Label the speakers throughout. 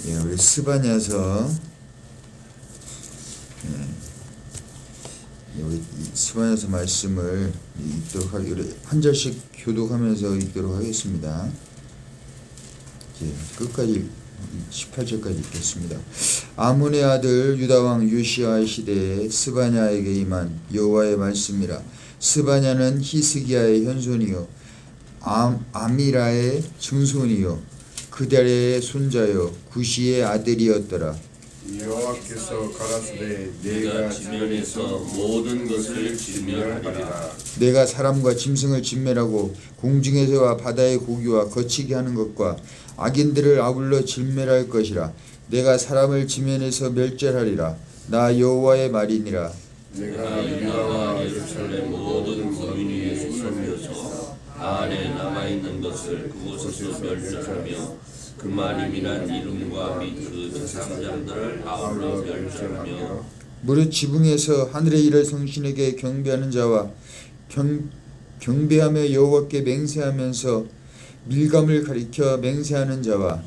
Speaker 1: 예, 우리 스바냐서 우리 스바냐서 말씀을 읽도록 우리 한 절씩 교독하면서 읽도록 하겠습니다. 예, 끝까지 18절까지 읽겠습니다. 아몬의 아들 유다왕 요시아의 시대에 스바냐에게 임한 여호와의 말씀이라. 스바냐는 히스기야의 현손이요 아미라의 증손이요 그달의 손자요 구시의 아들이었더라.
Speaker 2: 여호와께서 가라사대 내가 지면에서 모든 것을 진멸하리라.
Speaker 1: 내가 사람과 짐승을 진멸하고 공중에서와 바다의 고기와 거치게 하는 것과 악인들을 아울러 진멸할 것이라. 내가 사람을 지면에서 멸절하리라. 나 여호와의 말이니라.
Speaker 3: 내가 유다와 예루살렘 모든 거민 위에 손을 펴서 안에 남아있는 것을 그곳에서 멸절하며 그 말임이란 이름과 및 그 제사장들을 아울러 멸절하며
Speaker 1: 무릇 지붕에서 하늘의 일을 성신에게 경배하는 자와 경배하며 여호와께 맹세하면서 밀감을 가리켜 맹세하는 자와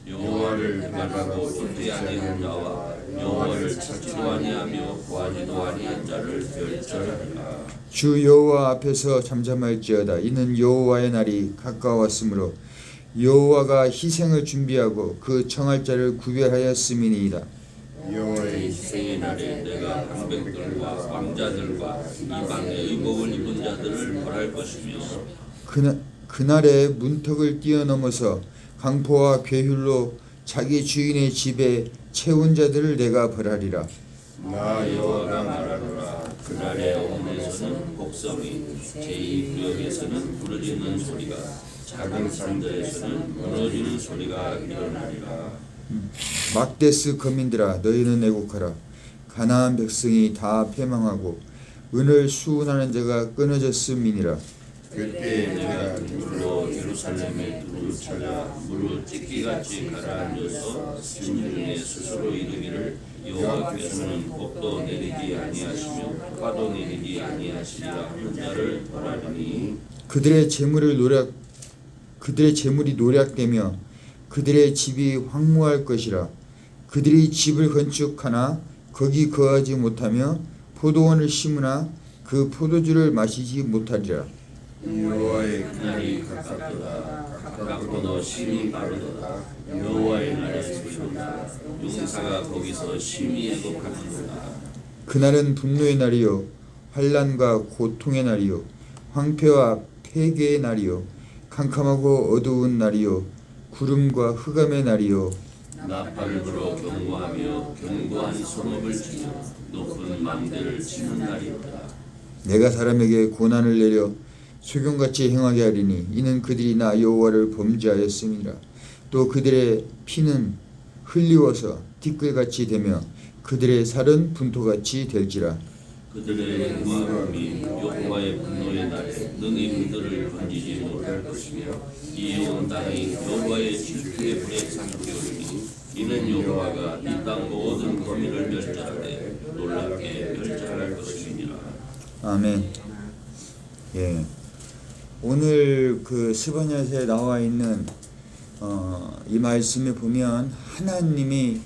Speaker 3: 여호와를 말하고 쫓지 아니한 자와 여호와를 찾지도 아니하며 구하지도 아니한 자를 멸절하리라.
Speaker 1: 주 여호와 앞에서 잠잠할지어다. 이는 여호와의 날이 가까웠으므로 여호와가 희생을 준비하고 그 청할 자를 구별하였음이니이다.
Speaker 3: 여호와의 희생의 날에 내가 방백들과 왕자들과 이방의 의복을 입은 자들을 벌할 것이며
Speaker 1: 그날에 문턱을 뛰어넘어서 강포와 괴휼로 자기 주인의 집에 채운 자들을 내가 벌하리라.
Speaker 3: 나 여호와가 말하노라. 그날의 어문에서는 곡성이 제2구역에서는 부르짖는 소리가 작은 산들에서는 무너지는 소리가 일어나리라.
Speaker 1: 막데스 거민들아 너희는 애곡하라. 가나안 백성이 다 패망하고 은을 수운하는 자가 끊어졌음이니라.
Speaker 3: 그때 내가 눈으로 예루살렘의 두루 찾아 무릇 찢기같이 가라앉아서 심중에 스스로 이르기를 여호와께서는 복도 내리지 아니하시며 화도 내리지 아니하시리라 하는 자를 벌하리니
Speaker 1: 그들의 재물이 노략되며 그들의 집이 황무할 것이라. 그들이 집을 건축하나 거기 거하지 못하며 포도원을 심으나 그 포도주를 마시지 못하리라.
Speaker 3: 여호와의 그날이 가깝도다. 가깝고도 심히 빠르도다. 여호와의 날에 서리로다. 용사가 거기서 심히 애곡하리로다.
Speaker 1: 그날은 분노의 날이요 환난과 고통의 날이요 황폐와 폐괴의 날이요 캄캄하고 어두운 날이요 구름과 흑암의 날이요
Speaker 3: 나팔을 불어 경고하며 견고한 성읍을 치며 높은 망대를 치는 날이로다.
Speaker 1: 내가 사람에게 고난을 내려 소경같이 행하게 하리니 이는 그들이 나 여호와를 범죄하였음이라. 또 그들의 피는 흘리워서 티끌같이 되며 그들의 살은 분토같이 될지라.
Speaker 3: 그들의 음악음이 여호와의 분노의 날에 능히 그들을 건지지 못할 것이며 이 온 땅이 여호와의 질투의 불에 삼키오리니 이는 여호와가 이 땅 모든 거민을 멸절하되 놀랍게 멸절할 것임이니라.
Speaker 1: 아멘. 예. 오늘 그 스바냐서에 나와 있는 이 말씀에 보면 하나님이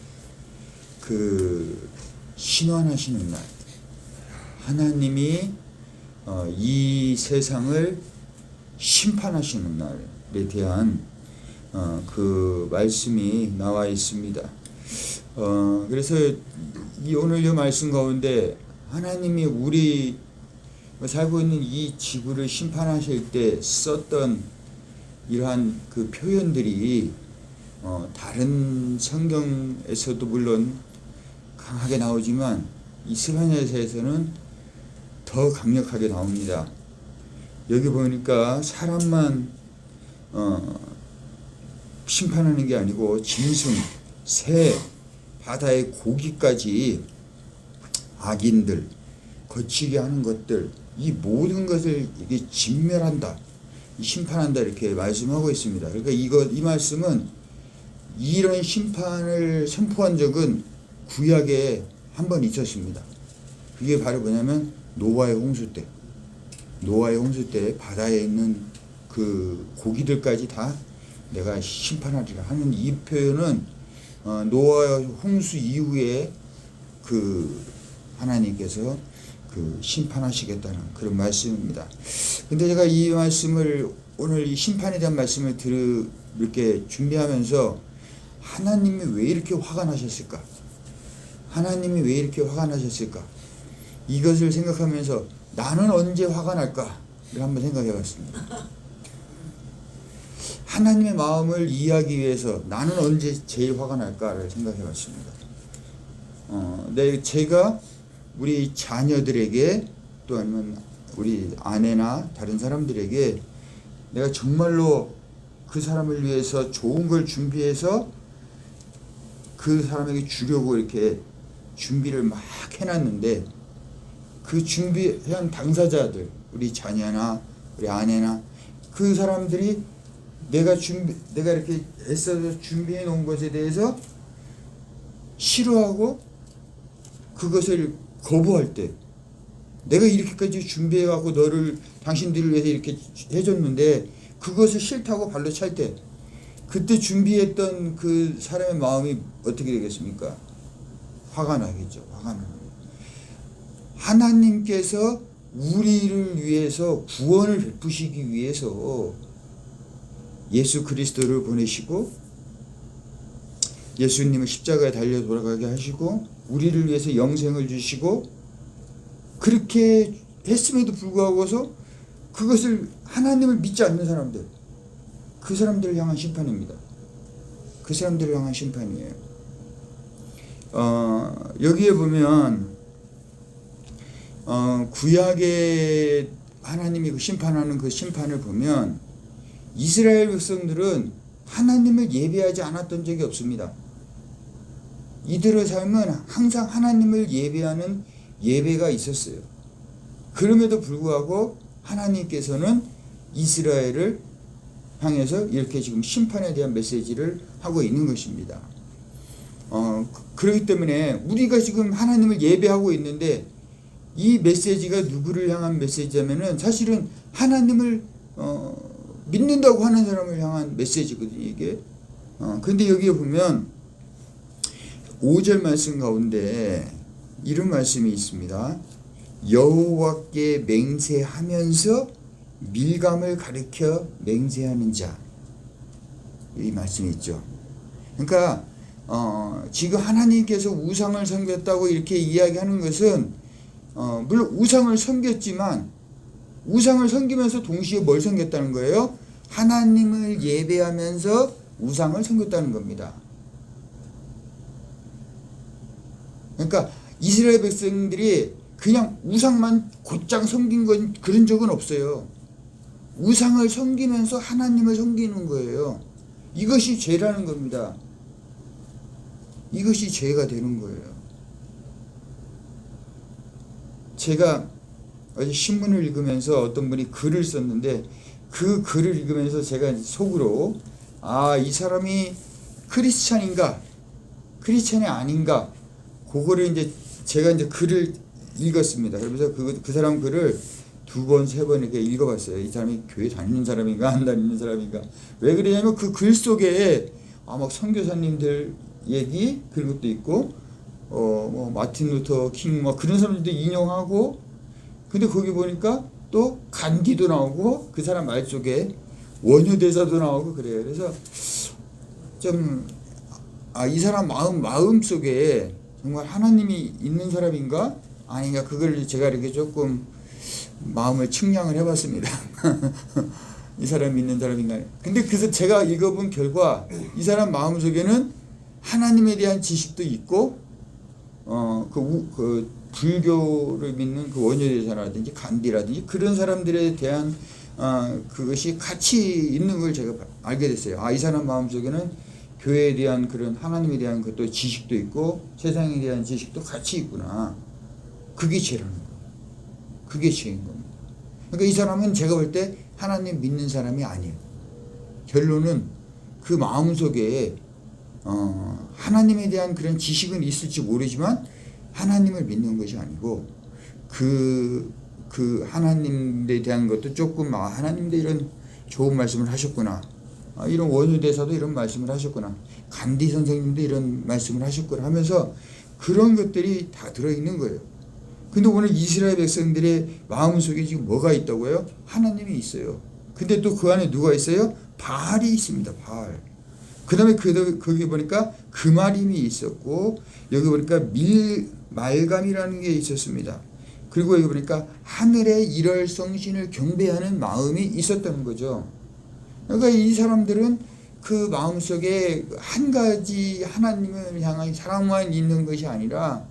Speaker 1: 그 신원하시는 날, 하나님이 이 세상을 심판하시는 날에 대한 그 말씀이 나와 있습니다. 그래서 오늘 이 말씀 가운데 하나님이 우리 살고 있는 이 지구를 심판하실 때 썼던 이러한 그 표현들이 다른 성경에서도 물론 강하게 나오지만 이 스바냐서에서는 더 강력하게 나옵니다. 여기 보니까 사람만 심판하는 게 아니고 짐승, 새, 바다의 고기까지 악인들, 거치게 하는 것들, 이 모든 것을 이게 진멸한다, 심판한다 이렇게 말씀하고 있습니다. 그러니까 이 말씀은 이런 심판을 선포한 적은 구약에 한 번 있었습니다. 그게 바로 뭐냐면 노아의 홍수 때 바다에 있는 그 고기들까지 다 내가 심판하리라 하는 이 표현은 노아 홍수 이후에 그 하나님께서 그 심판하시겠다는 그런 말씀입니다. 근데 제가 이 말씀을 오늘 이 심판에 대한 말씀을 이렇게 준비하면서 하나님이 왜 이렇게 화가 나셨을까? 하나님이 왜 이렇게 화가 나셨을까? 이것을 생각하면서 나는 언제 화가 날까를 한번 생각해 봤습니다. 하나님의 마음을 이해하기 위해서 나는 언제 제일 화가 날까를 생각해 봤습니다. 제가 우리 자녀들에게 또 아니면 우리 아내나 다른 사람들에게 내가 정말로 그 사람을 위해서 좋은 걸 준비해서 그 사람에게 주려고 이렇게 준비를 막 해놨는데 그 준비한 당사자들, 우리 자녀나 우리 아내나 그 사람들이 내가 이렇게 애써서 준비해 놓은 것에 대해서 싫어하고 그것을 거부할 때, 내가 이렇게까지 준비해 갖고 당신들을 위해서 이렇게 해줬는데 그것을 싫다고 발로 찰 때, 그때 준비했던 그 사람의 마음이 어떻게 되겠습니까? 화가 나겠죠. 화가 나요. 하나님께서 우리를 위해서 구원을 베푸시기 위해서 예수 그리스도를 보내시고 예수님을 십자가에 달려 돌아가게 하시고 우리를 위해서 영생을 주시고 그렇게 했음에도 불구하고서 그것을 하나님을 믿지 않는 사람들, 그 사람들을 향한 심판입니다. 그 사람들을 향한 심판이에요. 여기에 보면 구약에 하나님이 그 심판하는 그 심판을 보면 이스라엘 백성들은 하나님을 예배하지 않았던 적이 없습니다. 이들의 삶은 항상 하나님을 예배하는 예배가 있었어요. 그럼에도 불구하고 하나님께서는 이스라엘을 향해서 이렇게 지금 심판에 대한 메시지를 하고 있는 것입니다. 그렇기 때문에 우리가 지금 하나님을 예배하고 있는데 이 메시지가 누구를 향한 메시지냐면은 사실은 하나님을 믿는다고 하는 사람을 향한 메시지거든요, 이게. 근데 여기에 보면 5절 말씀 가운데 이런 말씀이 있습니다. 여호와께 맹세하면서 밀감을 가리켜 맹세하는 자. 이 말씀이 있죠. 그러니까 지금 하나님께서 우상을 섬겼다고 이렇게 이야기하는 것은 물론 우상을 섬겼지만 우상을 섬기면서 동시에 뭘 섬겼다는 거예요? 하나님을 예배하면서 우상을 섬겼다는 겁니다. 그러니까 이스라엘 백성들이 그냥 우상만 곧장 섬긴 건 그런 적은 없어요. 우상을 섬기면서 하나님을 섬기는 거예요. 이것이 죄라는 겁니다. 이것이 죄가 되는 거예요. 제가 어제 신문을 읽으면서 어떤 분이 글을 썼는데 그 글을 읽으면서 제가 속으로 이 사람이 크리스찬인가 크리스찬이 아닌가 그거를 이제 제가 이제 글을 읽었습니다. 그러면서 그 사람 글을 2번, 3번 이렇게 읽어봤어요. 이 사람이 교회 다니는 사람인가 안 다니는 사람인가. 왜 그러냐면 그 글 속에 막 선교사님들 얘기 그런 것도 있고 뭐 마틴 루터 킹 뭐 그런 사람들도 인용하고 근데 거기 보니까 또 간디도 나오고 그 사람 말 속에 원효 대사도 나오고 그래요. 그래서 좀 이 사람 마음 속에 정말 하나님이 있는 사람인가 아닌가 그걸 제가 이렇게 조금 마음을 측량을 해봤습니다. 이 사람이 있는 사람인가. 근데 그래서 제가 읽어본 결과 이 사람 마음 속에는 하나님에 대한 지식도 있고 그 불교를 믿는 그 원효대사라든지 간디라든지 그런 사람들에 대한 그것이 같이 있는 걸 제가 알게 됐어요. 이 사람 마음속에는 교회에 대한 그런 하나님에 대한 것도 지식도 있고 세상에 대한 지식도 같이 있구나. 그게 죄라는 거예요. 그게 죄인 겁니다. 그러니까 이 사람은 제가 볼 때 하나님 믿는 사람이 아니에요. 결론은 그 마음속에 하나님에 대한 그런 지식은 있을지 모르지만 하나님을 믿는 것이 아니고 그 하나님에 대한 것도 조금 하나님도 이런 좋은 말씀을 하셨구나 이런 원유 대사도 이런 말씀을 하셨구나. 간디 선생님도 이런 말씀을 하셨구나 하면서 그런 것들이 다 들어있는 거예요. 근데 오늘 이스라엘 백성들의 마음속에 지금 뭐가 있다고요? 하나님이 있어요. 근데 또 그 안에 누가 있어요? 바알이 있습니다. 바알. 그 다음에 거기 보니까 금알임이 있었고, 여기 보니까 말감이라는 게 있었습니다. 그리고 여기 보니까 하늘의 일월성신을 경배하는 마음이 있었다는 거죠. 그러니까 이 사람들은 그 마음속에 한 가지 하나님을 향한 사랑만 있는 것이 아니라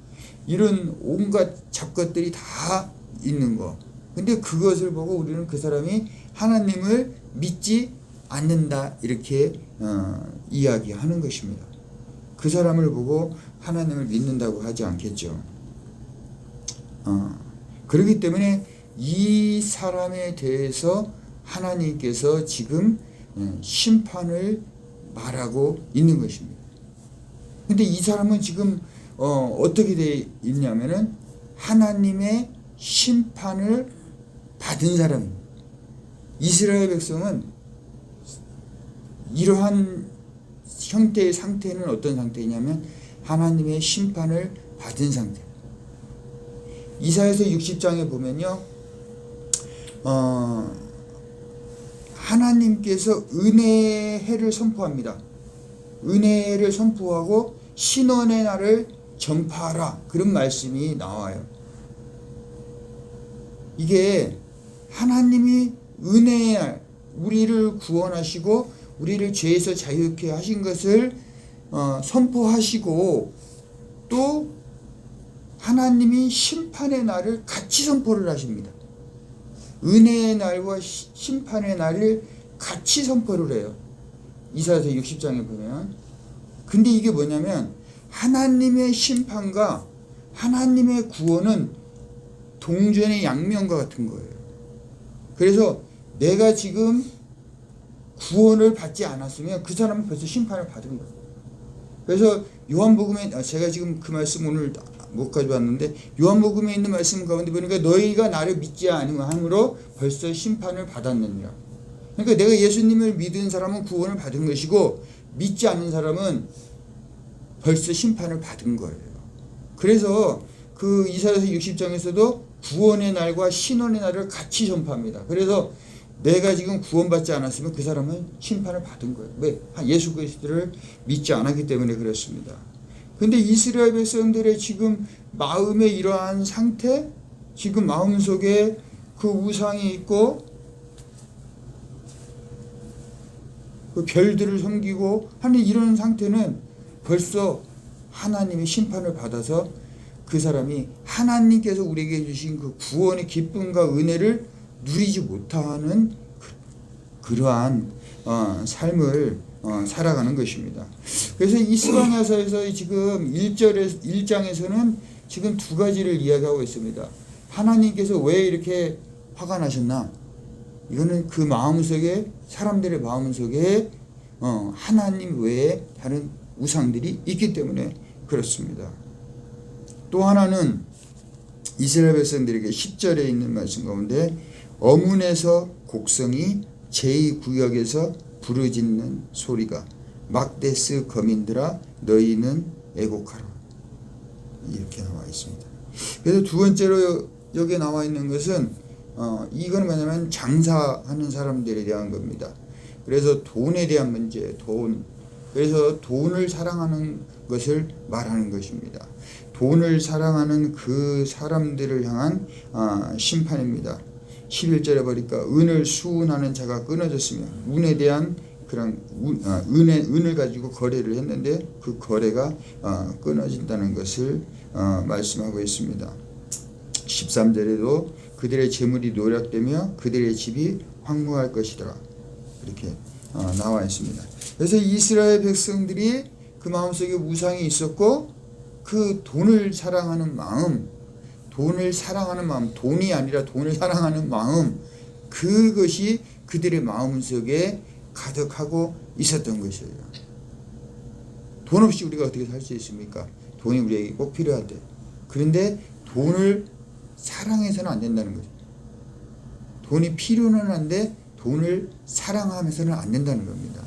Speaker 1: 이런 온갖 잡것들이 다 있는 거. 근데 그것을 보고 우리는 그 사람이 하나님을 믿지 않는다 이렇게 이야기하는 것입니다. 그 사람을 보고 하나님을 믿는다고 하지 않겠죠. 그렇기 때문에 이 사람에 대해서 하나님께서 지금 심판을 말하고 있는 것입니다. 근데 이 사람은 지금 어떻게 되어 있냐면은 하나님의 심판을 받은 사람입니다. 이스라엘 백성은 이러한 형태의 상태는 어떤 상태냐면 하나님의 심판을 받은 상태. 이사야서 60장에 보면요, 하나님께서 은혜의 해를 선포합니다. 은혜를 선포하고 신원의 날을 전파하라, 그런 말씀이 나와요. 이게 하나님이 은혜의 날, 우리를 구원하시고 우리를 죄에서 자유케 하신 것을 선포하시고, 또 하나님이 심판의 날을 같이 선포를 하십니다. 은혜의 날과 심판의 날을 같이 선포를 해요. 이사야서 60장에 보면. 근데 이게 뭐냐면 하나님의 심판과 하나님의 구원은 동전의 양면과 같은 거예요. 그래서 내가 지금 구원을 받지 않았으면 그 사람은 벌써 심판을 받은 거예요. 그래서 요한복음에, 제가 지금 그 말씀 오늘 못 가져왔는데, 요한복음에 있는 말씀 가운데 보니까 너희가 나를 믿지 아니함으로 벌써 심판을 받았느니라. 그러니까 내가 예수님을 믿은 사람은 구원을 받은 것이고, 믿지 않는 사람은 벌써 심판을 받은 거예요. 그래서 그 이사야서 60장에서도 구원의 날과 신원의 날을 같이 전파합니다. 그래서 내가 지금 구원받지 않았으면 그 사람은 심판을 받은 거예요. 왜? 예수 그리스도를 믿지 않았기 때문에 그렇습니다. 근데 이스라엘 백성들의 지금 마음의 이러한 상태, 지금 마음속에 그 우상이 있고 그 별들을 섬기고 하는 이런 상태는 벌써 하나님의 심판을 받아서 그 사람이 하나님께서 우리에게 주신 그 구원의 기쁨과 은혜를 누리지 못하는 그러한 삶을 살아가는 것입니다. 그래서 이 스바냐서에서 지금 1장에서는 지금 두 가지를 이야기하고 있습니다. 하나님께서 왜 이렇게 화가 나셨나? 이거는 그 마음속에, 사람들의 마음속에 하나님 외에 다른 우상들이 있기 때문에 그렇습니다. 또 하나는 이스라엘 백성들에게 10절에 있는 말씀 가운데 어문에서 곡성이 제2구역에서 부르짖는 소리가 막데스 거민들아 너희는 애곡하라, 이렇게 나와 있습니다. 그래서 두 번째로 여기에 나와 있는 것은 이거는 뭐냐면 장사하는 사람들에 대한 겁니다. 그래서 돈에 대한 문제, 돈. 그래서 돈을 사랑하는 것을 말하는 것입니다. 돈을 사랑하는 그 사람들을 향한 심판입니다. 11절에 보니까 은을 수운하는 자가 끊어졌으며, 운에 대한 그런 은을 가지고 거래를 했는데 그 거래가 끊어진다는 것을 말씀하고 있습니다. 13절에도 그들의 재물이 노략되며 그들의 집이 황무할 것이더라, 이렇게 나와 있습니다. 그래서 이스라엘 백성들이 그 마음속에 우상이 있었고 그 돈을 사랑하는 마음, 돈이 아니라 돈을 사랑하는 마음, 그것이 그들의 마음속에 가득하고 있었던 것이에요. 돈 없이 우리가 어떻게 살 수 있습니까? 돈이 우리에게 꼭 필요하대. 그런데 돈을 사랑해서는 안 된다는 거죠. 돈이 필요는 한데 돈을 사랑하면서는 안 된다는 겁니다.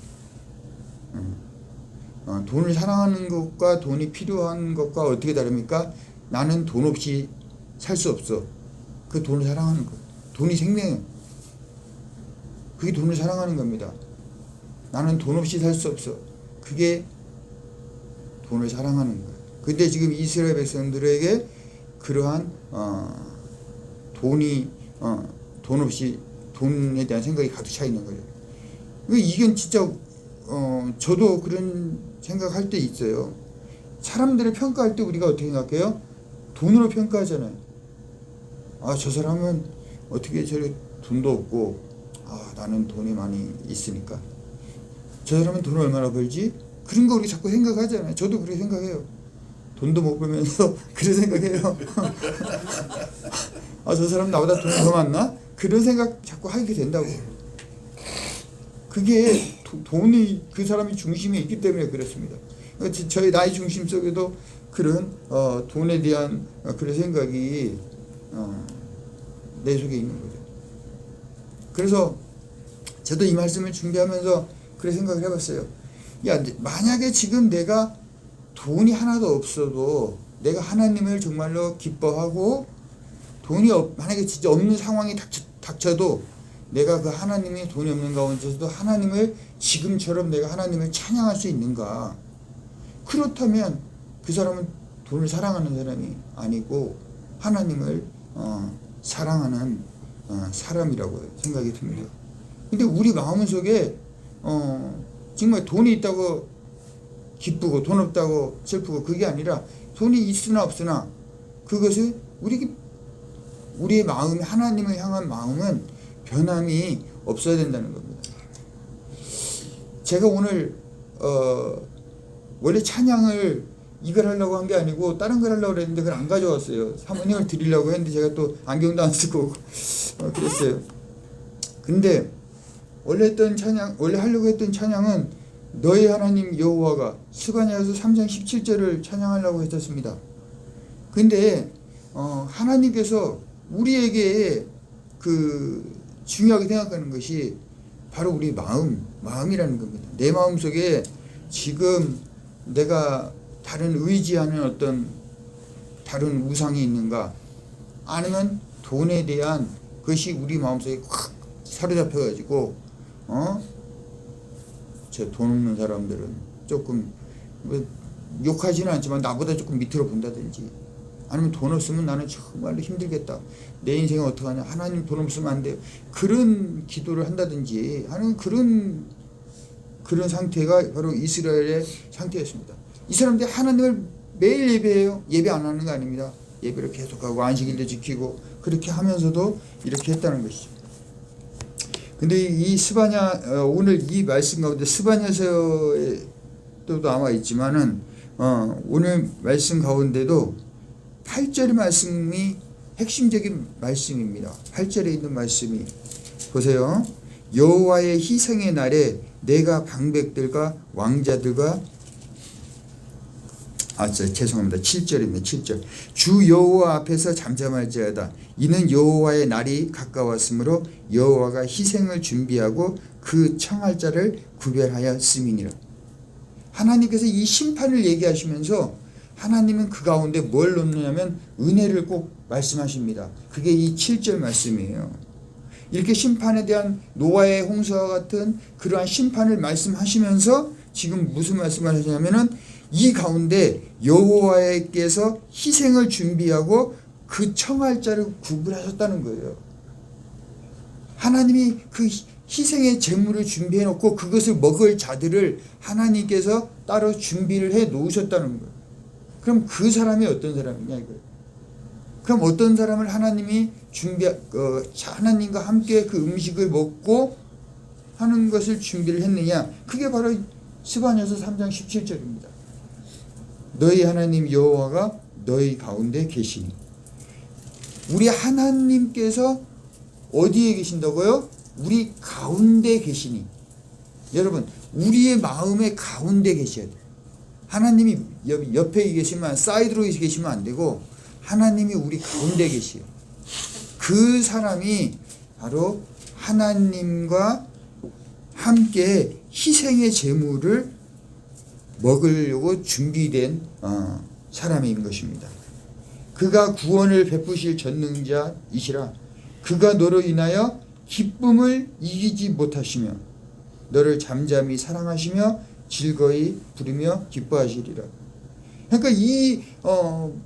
Speaker 1: 돈을 사랑하는 것과 돈이 필요한 것과 어떻게 다릅니까? 나는 돈 없이 살 수 없어. 그 돈을 사랑하는 거. 돈이 생명이에요. 그게 돈을 사랑하는 겁니다. 나는 돈 없이 살 수 없어. 그게 돈을 사랑하는 거예요. 근데 지금 이스라엘 백성들에게 그러한 돈 없이 돈에 대한 생각이 가득 차 있는 거예요. 이건 진짜 저도 그런 생각할 때 있어요. 사람들을 평가할 때 우리가 어떻게 생각해요? 돈으로 평가하잖아요. 저 사람은 어떻게 저렇게 돈도 없고 나는 돈이 많이 있으니까 저 사람은 돈을 얼마나 벌지? 그런 거 우리 자꾸 생각하잖아요. 저도 그렇게 생각해요. 돈도 못 벌면서 그런 생각해요. 저 사람 나보다 돈이 더 많나? 그런 생각 자꾸 하게 된다고. 그게 돈이 그 사람이 중심에 있기 때문에 그렇습니다. 저희 나의 중심 속에도 그런 돈에 대한 그런 생각이 내 속에 있는 거죠. 그래서 저도 이 말씀을 준비하면서 그런 생각을 해봤어요. 만약에 지금 내가 돈이 하나도 없어도 내가 하나님을 정말로 기뻐하고 돈이 만약에 진짜 없는 상황이 닥쳐도 내가 그 하나님이 돈이 없는 가운데서도 하나님을 지금처럼 내가 하나님을 찬양할 수 있는가? 그렇다면 그 사람은 돈을 사랑하는 사람이 아니고 하나님을 사랑하는 사람이라고 생각이 듭니다. 근데 우리 마음 속에 정말 돈이 있다고 기쁘고 돈 없다고 슬프고 그게 아니라 돈이 있으나 없으나 그것을 우리의 마음이 하나님을 향한 마음은 변함이 없어야 된다는 겁니다. 제가 오늘 원래 찬양을 이걸 하려고 한 게 아니고 다른 걸 하려고 했는데 그걸 안 가져왔어요. 사모님을 드리려고 했는데 제가 또 안경도 안 쓰고 그랬어요. 근데 원래 하려고 했던 찬양은 너의 하나님 여호와가 스가랴서 3장 17절을 찬양하려고 했었습니다. 근데 하나님께서 우리에게 중요하게 생각하는 것이 바로 우리 마음이라는 겁니다. 내 마음 속에 지금 내가 다른 의지하는 어떤 다른 우상이 있는가, 아니면 돈에 대한 것이 우리 마음속에 확 사로잡혀가지고 저 돈 없는 사람들은 조금 욕하지는 않지만 나보다 조금 밑으로 본다든지, 아니면 돈 없으면 나는 정말로 힘들겠다, 내 인생은 어떡하냐, 하나님 돈 없으면 안 돼요, 그런 기도를 한다든지 하는 그런 상태가 바로 이스라엘의 상태였습니다. 이 사람들이 하나님을 매일 예배해요. 예배 안 하는 거 아닙니다. 예배를 계속하고 안식일도 지키고 그렇게 하면서도 이렇게 했다는 것이죠. 근데 이 오늘 이 말씀 가운데 스바냐서에도 남아 있지만은 오늘 말씀 가운데도 8절의 말씀이 핵심적인 말씀입니다. 8절에 있는 말씀이 보세요. 여호와의 희생의 날에 내가 방백들과 왕자들과 죄송합니다. 7절입니다. 7절. 주 여호와 앞에서 잠잠할지어다. 이는 여호와의 날이 가까웠으므로 여호와가 희생을 준비하고 그 청할 자를 구별하였음이니라. 하나님께서 이 심판을 얘기하시면서 하나님은 그 가운데 뭘 놓느냐면 은혜를 꼭 말씀하십니다. 그게 이 7절 말씀이에요. 이렇게 심판에 대한 노아의 홍수와 같은 그러한 심판을 말씀하시면서 지금 무슨 말씀을 하시냐면은 이 가운데 여호와께서 희생을 준비하고 그 청할 자를 구분하셨다는 거예요. 하나님이 그 희생의 제물을 준비해 놓고 그것을 먹을 자들을 하나님께서 따로 준비를 해 놓으셨다는 거예요. 그럼 그 사람이 어떤 사람이냐 이거예요. 그럼 어떤 사람을 하나님이 하나님과 함께 그 음식을 먹고 하는 것을 준비를 했느냐, 그게 바로 스바냐서 3장 17절입니다. 너희 하나님 여호와가 너희 가운데 계시니. 우리 하나님께서 어디에 계신다고요? 우리 가운데 계시니. 여러분, 우리의 마음의 가운데 계셔야 돼요. 하나님이 옆에 계시면, 사이드로 계시면 안 되고 하나님이 우리 가운데 계시요. 그 사람이 바로 하나님과 함께 희생의 제물을 먹으려고 준비된 사람인 것입니다. 그가 구원을 베푸실 전능자이시라. 그가 너로 인하여 기쁨을 이기지 못하시며 너를 잠잠히 사랑하시며 즐거이 부르며 기뻐하시리라. 그러니까 이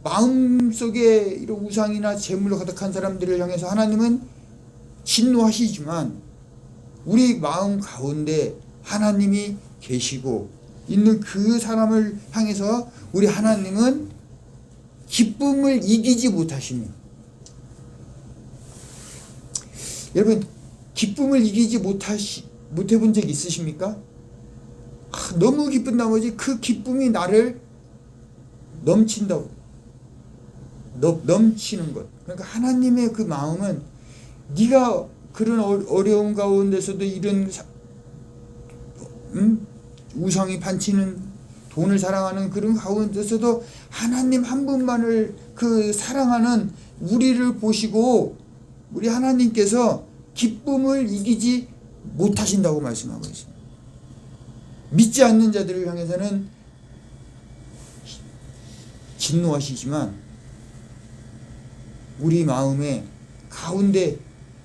Speaker 1: 마음속에 이런 우상이나 재물로 가득한 사람들을 향해서 하나님은 진노하시지만 우리 마음 가운데 하나님이 계시고 있는 그 사람을 향해서 우리 하나님은 기쁨을 이기지 못하시며, 여러분 기쁨을 이기지 못해본 적 있으십니까? 너무 기쁜 나머지 그 기쁨이 나를 넘친다고, 넘치는 것. 그러니까 하나님의 그 마음은 네가 그런 어려움 가운데서도 이런 우상이 반치는 돈을 사랑하는 그런 가운데서도 하나님 한 분만을 그 사랑하는 우리를 보시고 우리 하나님께서 기쁨을 이기지 못하신다고 말씀하고 있습니다. 믿지 않는 자들을 향해서는 진노하시지만 우리 마음의 가운데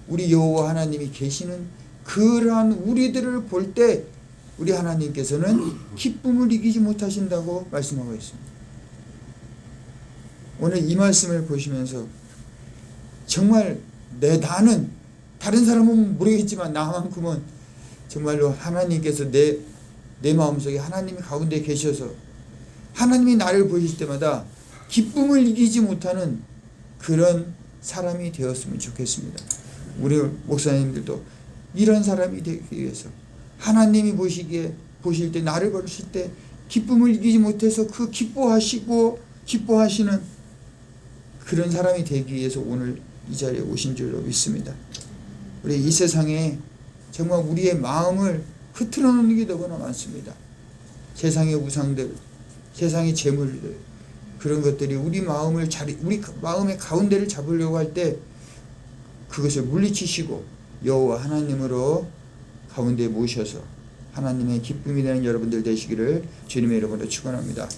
Speaker 1: 우리 여호와 하나님이 계시는 그러한 우리들을 볼 때 우리 하나님께서는 기쁨을 이기지 못하신다고 말씀하고 있습니다. 오늘 이 말씀을 보시면서 정말 나는 다른 사람은 모르겠지만 나만큼은 정말로 하나님께서 내 마음속에 하나님이 가운데 계셔서 하나님이 나를 보실 때마다 기쁨을 이기지 못하는 그런 사람이 되었으면 좋겠습니다. 우리 목사님들도 이런 사람이 되기 위해서 하나님이 보실 때 나를 보실 때 기쁨을 이기지 못해서 그 기뻐하시는 그런 사람이 되기 위해서 오늘 이 자리에 오신 줄로 믿습니다. 우리 이 세상에 정말 우리의 마음을 흐트러 놓는 게 너무나 많습니다. 세상의 우상들, 세상의 재물들, 그런 것들이 우리 마음의 가운데를 잡으려고 할 때 그것을 물리치시고 여호와 하나님으로 가운데 모셔서 하나님의 기쁨이 되는 여러분들 되시기를 주님의 이름으로 축원합니다.